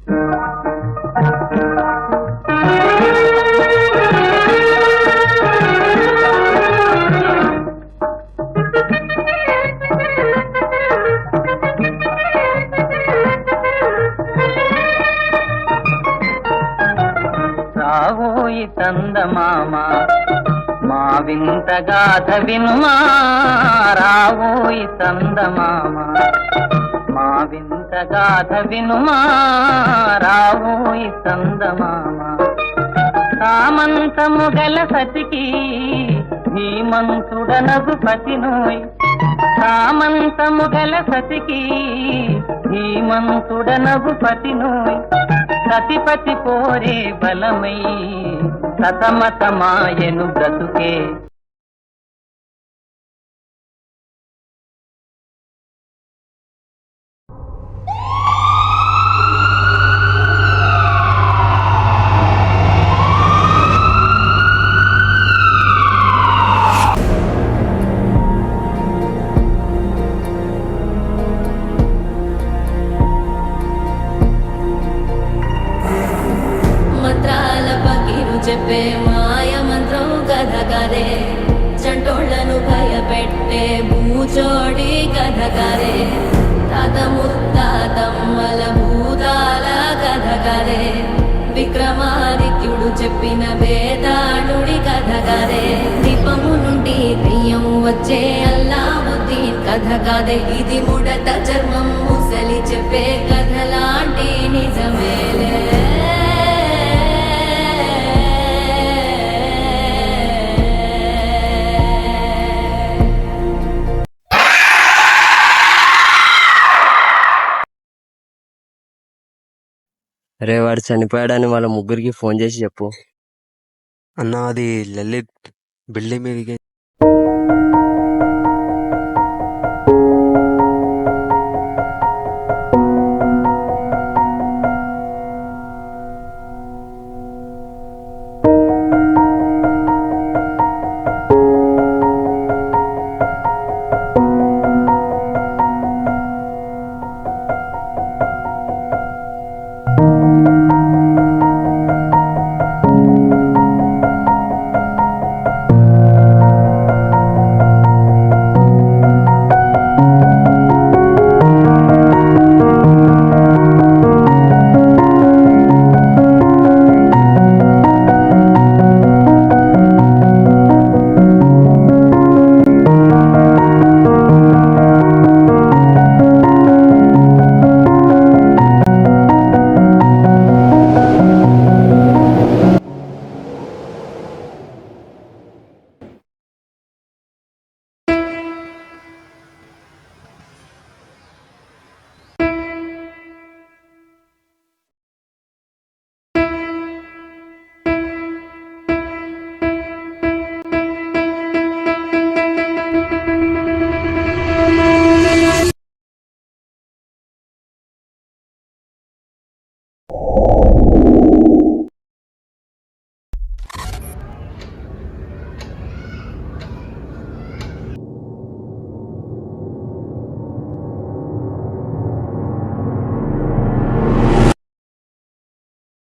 రావోయి చందమామ మా వింత గాథ వినుమా, రావోయి చందమామ మా వింత గాథ వినుమా, రావోయి చందమామ. సామంతము గల సతికి ధీమంతుడనగు పతినోయ్, సామంతము గల సతికి ధీమంతుడనగు పతినోయ్. సతిపతి పోరే బలమై సతమతమాయను బ్రతుకే. చెప్పే మాయ మంత్రం కథ కదే, చంటోళ్లను భయపెట్టే భూచోడి కథ కదే, తాత ముత్తాతమ్మల భూతాల కథ కదే, విక్రమాదిత్యుడు చెప్పిన వేదాళుడి కథ కదే, దీపము నుండి దెయ్యం వచ్చే అల్లావుద్దీన్ కథ కదే. ఇది ముడత చర్మం ముసలి చెప్పే కథ లాంటి నిజమేలే. రే వాడు చనిపోయాడని వాళ్ళ ముగ్గురికి ఫోన్ చేసి చెప్పు అన్న. అది లలిత్ బిల్డింగ్ మీదకి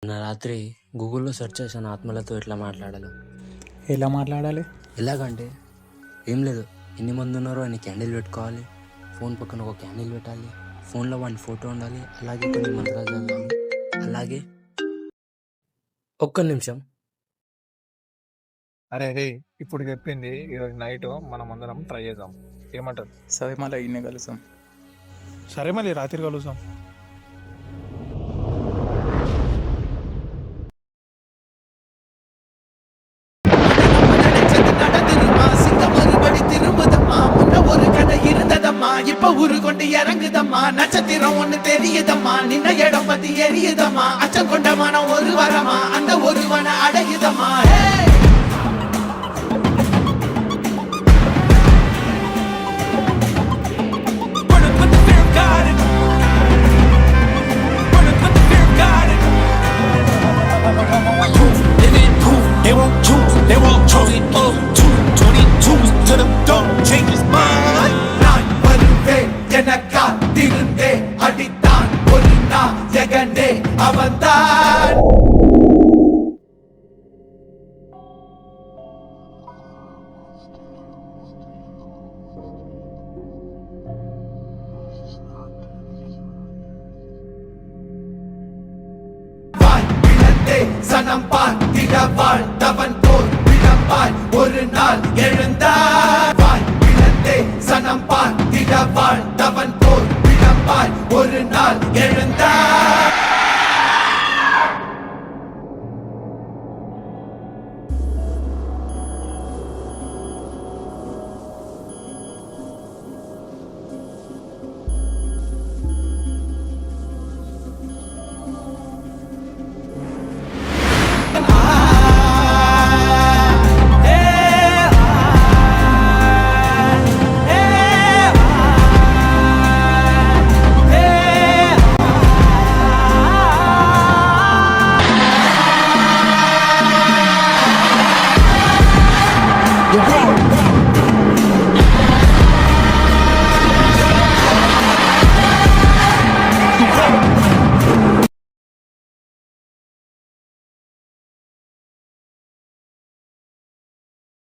రాత్రి గూగుల్లో సెర్చ్ చేశాను ఆత్మలతో ఎట్లా మాట్లాడాలి. ఎలా మాట్లాడాలి? ఎలాగంటే ఏం లేదు, ఎన్ని మంది ఉన్నారో అన్ని క్యాండిల్ పెట్టుకోవాలి, ఫోన్ పక్కన ఒక క్యాండిల్ పెట్టాలి, ఫోన్లో వాడి ఫోటో ఉండాలి, అలాగే కొన్ని మంత్రాలు చదవాలి. అలాగే ఒక్క నిమిషం. అరే రే, ఇప్పుడు చెప్పింది ఈరోజు నైట్ మనం అందరం ట్రై చేద్దాం. ఏమంటారు? సరే మళ్ళీ ఇన్నే కలుసాం. సరే మళ్ళీ రాత్రి కలుసాం. இப்ப ஊரு கொண்டு இறங்குதம்மா, நட்சத்திரம் ஒண்ணு தெரியுதம்மா, நின்ன இடம் பத்தி எரியுதம்மா, அச்சம் கொண்ட மனம் ஒரு வரமா, அந்த ஒருவன அடையுதம்மா. They won't choose, they won't choose it. 222 to the door, change his mind. நான் வருவே, எனக்கா திருந்தே, அடித்தான் ஒரு நான் ஜெகண்டே. அவன்தான். சனம் பார்த்திட வாழ்ந்தவன் போல் விளம்பாய் ஒரு நாள் எழுந்தார். வாழ்விழந்தே சனம் பார்த்திட வாழ்ந்தவன் போல் விளம்பாய் ஒரு நாள் எழுந்தார்.